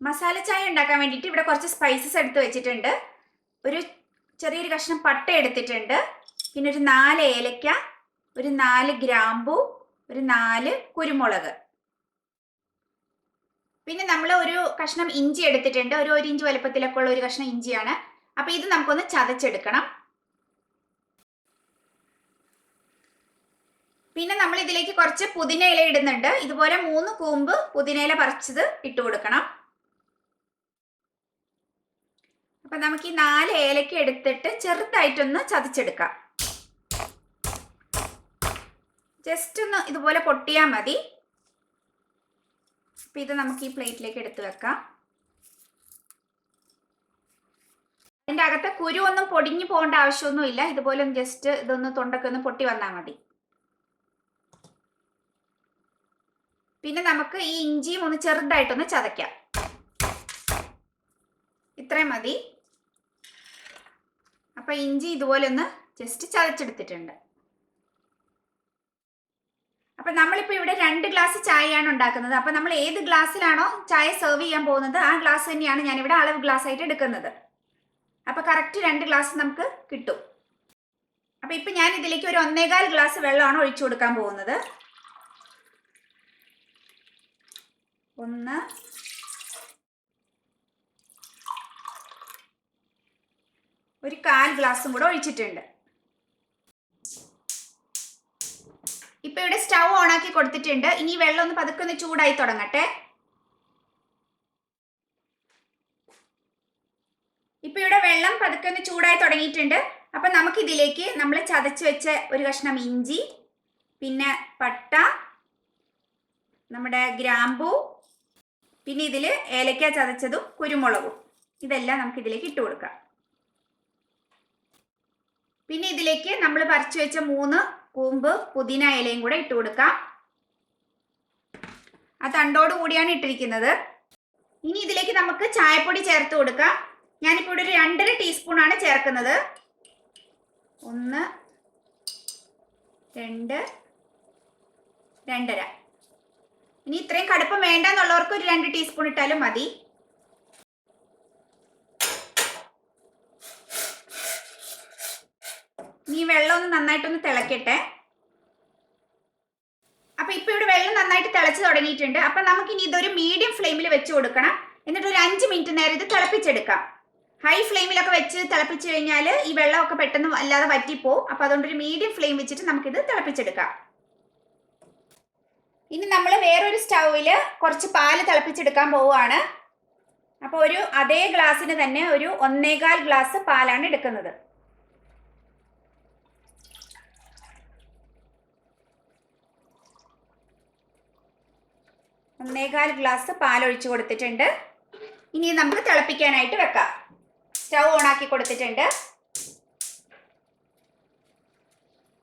മസാല ചായ ഉണ്ടാക്കാൻ വേണ്ടിയിട്ട് ഇവിടെ കുറച്ച് സ്പൈസസ് എടുത്ത് വെച്ചിട്ടുണ്ട്. ഒരു ചെറിയൊരു കഷ്ണം പട്ട എടുത്തിട്ടുണ്ട്, പിന്നെ ഒരു 4 ഏലക്ക, ഒരു 4 ഗ്രാമ്പു, ഒരു 4 കുരുമുളക്, പിന്നെ നമ്മൾ ഒരു കഷ്ണം ഇഞ്ചി എടുത്തിട്ടുണ്ട്. ഒരു 1 ഇഞ്ച് വലുപ്പത്തിലൊക്കെ ഉള്ള ഒരു കഷ്ണം ഇഞ്ചിയാണ്. അപ്പൊ ഇത് നമുക്കൊന്ന് ചതച്ചെടുക്കണം. പിന്നെ നമ്മൾ ഇതിലേക്ക് കുറച്ച് പുതിന ഇല ഇടുന്നുണ്ട്. ഇതുപോലെ 3 കൂമ്പ് പുതിന ഇല പറിച്ചത് ഇട്ട് കൊടുക്കണം. അപ്പൊ നമുക്ക് ഈ 4 ഏലക്ക എടുത്തിട്ട് ചെറുതായിട്ടൊന്ന് ചതച്ചെടുക്കാം. ജസ്റ്റ് ഒന്ന് ഇതുപോലെ പൊട്ടിയാൽ മതി. അപ്പൊ ഇത് നമുക്ക് ഈ പ്ലേറ്റിലേക്ക് എടുത്ത് വെക്കാം. അതിൻ്റെ അകത്തെ കുരു ഒന്നും പൊടിഞ്ഞു പോകേണ്ട ആവശ്യമൊന്നുമില്ല. ഇതുപോലെ ജസ്റ്റ് ഇതൊന്ന് തൊണ്ടൊക്കെ ഒന്ന് പൊട്ടി വന്നാൽ മതി. പിന്നെ നമുക്ക് ഈ ഇഞ്ചിയും ഒന്ന് ചെറുതായിട്ടൊന്ന് ചതയ്ക്കാം. ഇത്രയും മതി. അപ്പൊ ഇഞ്ചി ഇതുപോലെ ഒന്ന് ജസ്റ്റ് ചതച്ചെടുത്തിട്ടുണ്ട്. അപ്പൊ നമ്മളിപ്പോ ഇവിടെ 2 ഗ്ലാസ് ചായയാണ് ഉണ്ടാക്കുന്നത്. അപ്പൊ നമ്മൾ ഏത് ഗ്ലാസ്സിലാണോ ചായ സെർവ് ചെയ്യാൻ പോകുന്നത് ആ ഗ്ലാസ് തന്നെയാണ് ഞാനിവിടെ അളവ് ഗ്ലാസ് ആയിട്ട് എടുക്കുന്നത്. അപ്പൊ കറക്റ്റ് 2 ഗ്ലാസ് നമുക്ക് കിട്ടും. അപ്പൊ ഇപ്പൊ ഞാൻ ഇതിലേക്ക് ഒരു 1.25 ഗ്ലാസ് വെള്ളമാണ് ഒഴിച്ചു കൊടുക്കാൻ പോകുന്നത്. 1, 1/4 ഗ്ലാസും കൂടെ ഒഴിച്ചിട്ടുണ്ട്. ഇപ്പൊ ഇവിടെ സ്റ്റൗ ഓൺ ആക്കി കൊടുത്തിട്ടുണ്ട്. ഇനി വെള്ളം ഒന്ന് പതുക്കെ ഒന്ന് ചൂടായി തുടങ്ങട്ടെ. ഇപ്പൊ ഇവിടെ വെള്ളം പതുക്കെ ഒന്ന് ചൂടായി തുടങ്ങിയിട്ടുണ്ട്. അപ്പൊ നമുക്ക് ഇതിലേക്ക് നമ്മൾ ചതച്ച് വെച്ച ഒരു കഷ്ണം ഇഞ്ചി, പിന്നെ പട്ട, നമ്മുടെ ഗ്രാമ്പൂ, പിന്നെ ഇതിൽ ഏലക്ക ചതച്ചതും കുരുമുളകും, ഇതെല്ലാം നമുക്ക് ഇതിലേക്ക് ഇട്ട് കൊടുക്കാം. പിന്നെ ഇതിലേക്ക് നമ്മൾ പറിച്ചു വെച്ച 3 കൂമ്പ് പുതിന ഇലയും കൂടെ ഇട്ട് കൊടുക്കാം. ആ തണ്ടോട് കൂടിയാണ് ഇട്ടിരിക്കുന്നത്. ഇനി ഇതിലേക്ക് നമുക്ക് ചായപ്പൊടി ചേർത്ത് കൊടുക്കാം. ഞാനിപ്പോൾ ഇവിടെ ഒരു 2.5 ടീസ്പൂണാണ് ചേർക്കുന്നത്. 1, 2, 2.5. ഇനി ഇത്രയും കടുപ്പം വേണ്ടെന്നുള്ളവർക്ക് ഒരു 2 ടീസ്പൂൺ ഇട്ടാലും മതി. ഈ വെള്ളം ഒന്ന് നന്നായിട്ടൊന്ന് തിളക്കട്ടെ. അപ്പൊ ഇപ്പൊ ഇവിടെ വെള്ളം നന്നായിട്ട് തിളച്ച് തുടങ്ങിയിട്ടുണ്ട്. അപ്പൊ നമുക്ക് ഇനി ഇതൊരു മീഡിയം ഫ്ലെയിമിൽ വെച്ച് കൊടുക്കണം. എന്നിട്ട് ഒരു 5 മിനിറ്റ് നേരം ഇത് തിളപ്പിച്ചെടുക്കാം. ഹൈ ഫ്ലെയിമിലൊക്കെ വെച്ച് തിളപ്പിച്ചു കഴിഞ്ഞാൽ ഈ വെള്ളമൊക്കെ പെട്ടെന്ന് അല്ലാതെ വറ്റിപ്പോവും. അപ്പൊ അതുകൊണ്ട് ഒരു മീഡിയം ഫ്ലെയിം വെച്ചിട്ട് നമുക്കിത് തിളപ്പിച്ചെടുക്കാം. ഇനി നമ്മൾ വേറൊരു സ്റ്റൗവില് കുറച്ച് പാല് തിളപ്പിച്ചെടുക്കാൻ പോവുകയാണ്. അപ്പൊ ഒരു അതേ ഗ്ലാസ്സിന് തന്നെ ഒരു 1.25 ഗ്ലാസ് പാലാണ് എടുക്കുന്നത്. 1.25 ഗ്ലാസ് പാലൊഴിച്ച് കൊടുത്തിട്ടുണ്ട്. ഇനി നമുക്ക് തിളപ്പിക്കാനായിട്ട് വെക്കാം. സ്റ്റൗ ഓൺ ആക്കി കൊടുത്തിട്ടുണ്ട്.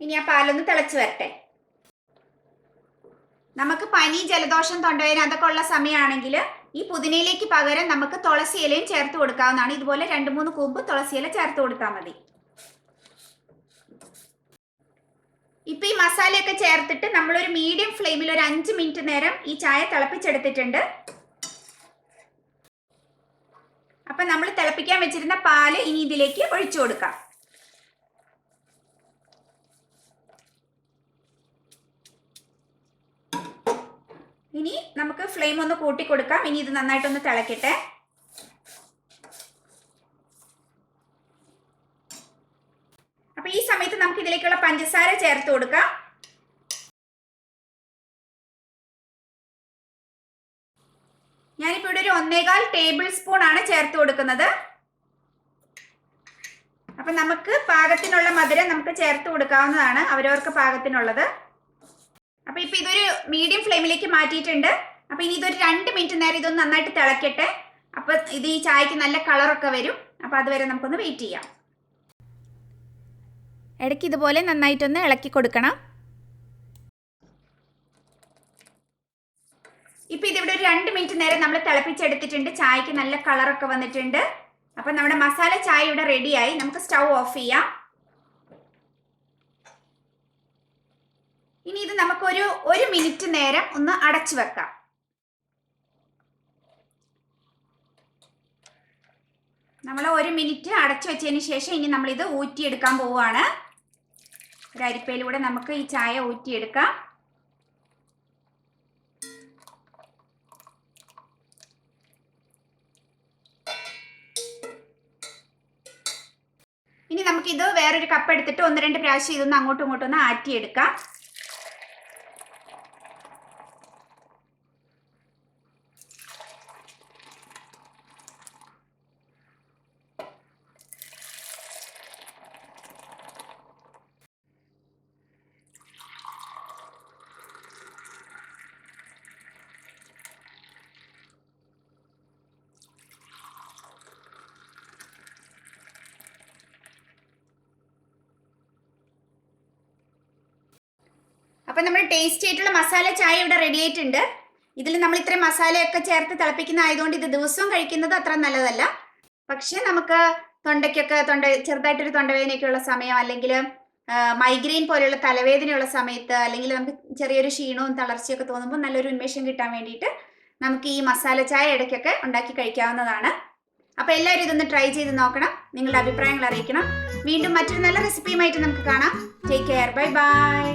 ഇനി ആ പാലൊന്ന് തിളച്ച് വരട്ടെ. നമുക്ക് പനി, ജലദോഷം, തൊണ്ടവേദന അതൊക്കെ ഉള്ള സമയമാണെങ്കിൽ ഈ പുതിനയിലേക്ക് പകരം നമുക്ക് തുളസി ഇലയും ചേർത്ത് കൊടുക്കാവുന്നതാണ്. ഇതുപോലെ 2-3 കൂമ്പ് തുളസി ഇല ചേർത്ത് കൊടുത്താൽ മതി. ഇപ്പൊ ഈ മസാലയൊക്കെ ചേർത്തിട്ട് നമ്മളൊരു മീഡിയം ഫ്ലെയിമിൽ ഒരു 5 മിനിറ്റ് നേരം ഈ ചായ തിളപ്പിച്ചെടുത്തിട്ടുണ്ട്. അപ്പൊ നമ്മൾ തിളപ്പിക്കാൻ വെച്ചിരുന്ന പാല് ഇനി ഇതിലേക്ക് ഒഴിച്ചു കൊടുക്കാം. ഇനി നമുക്ക് ഫ്ലെയിം ഒന്ന് കൂട്ടി കൊടുക്കാം. ഇനി ഇത് നന്നായിട്ടൊന്ന് തിളക്കട്ടെ. അപ്പൊ ഈ സമയത്ത് നമുക്ക് ഇതിലേക്കുള്ള പഞ്ചസാര ചേർത്ത് കൊടുക്കാം. ഞാനിപ്പോ ഇവിടെ ഒരു 1.25 ടേബിൾ സ്പൂൺ ആണ് ചേർത്ത് കൊടുക്കുന്നത്. അപ്പൊ നമുക്ക് പാകത്തിനുള്ള മധുരം നമുക്ക് ചേർത്ത് കൊടുക്കാവുന്നതാണ്, അവരവർക്ക് പാകത്തിനുള്ളത്. അപ്പൊ ഇപ്പൊ ഇതൊരു മീഡിയം ഫ്ലെയിമിലേക്ക് മാറ്റിയിട്ടുണ്ട്. അപ്പൊ ഇനി ഇതൊരു 2 മിനിറ്റ് നേരം ഇതൊന്ന് നന്നായിട്ട് തിളക്കട്ടെ. അപ്പൊ ഇത് ഈ ചായക്ക് നല്ല കളറൊക്കെ വരും. അപ്പൊ അതുവരെ നമുക്കൊന്ന് വെയിറ്റ് ചെയ്യാം. ഇടയ്ക്ക് ഇതുപോലെ നന്നായിട്ടൊന്ന് ഇളക്കി കൊടുക്കണം. ഇപ്പൊ ഇതിവിടെ ഒരു 2 മിനിറ്റ് നേരം നമ്മൾ തിളപ്പിച്ചെടുത്തിട്ടുണ്ട്. ചായക്ക് നല്ല കളറൊക്കെ വന്നിട്ടുണ്ട്. അപ്പൊ നമ്മുടെ മസാല ചായ ഇവിടെ റെഡിയായി. നമുക്ക് സ്റ്റൗ ഓഫ് ചെയ്യാം. ഇനി ഇത് നമുക്കൊരു 1 മിനിറ്റ് നേരം ഒന്ന് അടച്ചു വെക്കാം. നമ്മൾ 1 മിനിറ്റ് അടച്ചു വെച്ചതിന് ശേഷം ഇനി നമ്മളിത് ഊറ്റിയെടുക്കാൻ പോവുകയാണ്. ഒരു അരിപ്പയിലൂടെ നമുക്ക് ഈ ചായ ഊറ്റിയെടുക്കാം. ഇനി നമുക്കിത് വേറൊരു കപ്പ് എടുത്തിട്ട് 1-2 പ്രാവശ്യം ഇതൊന്ന് അങ്ങോട്ടും ഇങ്ങോട്ടും ഒന്ന് ആറ്റിയെടുക്കാം. അപ്പം നമ്മുടെ ടേസ്റ്റി ആയിട്ടുള്ള മസാല ചായ ഇവിടെ റെഡി ആയിട്ടുണ്ട്. ഇതിൽ നമ്മൾ ഇത്രയും മസാലയൊക്കെ ചേർത്ത് തിളപ്പിക്കുന്ന ആയതുകൊണ്ട് ഇത് ദിവസവും കഴിക്കുന്നത് അത്ര നല്ലതല്ല. പക്ഷെ നമുക്ക് തൊണ്ടയ്ക്കൊക്കെ ചെറുതായിട്ടൊരു തൊണ്ടവേദനയൊക്കെയുള്ള സമയം, അല്ലെങ്കിൽ മൈഗ്രെയിൻ പോലെയുള്ള തലവേദനയുള്ള സമയത്ത്, അല്ലെങ്കിൽ നമുക്ക് ചെറിയൊരു ക്ഷീണവും തളർച്ചയൊക്കെ തോന്നുമ്പോൾ നല്ലൊരു ഉന്മേഷം കിട്ടാൻ വേണ്ടിയിട്ട് നമുക്ക് ഈ മസാല ചായ ഇടയ്ക്കൊക്കെ ഉണ്ടാക്കി കഴിക്കാവുന്നതാണ്. അപ്പോൾ എല്ലാവരും ഇതൊന്ന് ട്രൈ ചെയ്ത് നോക്കണം. നിങ്ങളുടെ അഭിപ്രായങ്ങൾ അറിയിക്കണം. വീണ്ടും മറ്റൊരു നല്ല റെസിപ്പിയുമായിട്ട് നമുക്ക് കാണാം. Take care. Bye bye.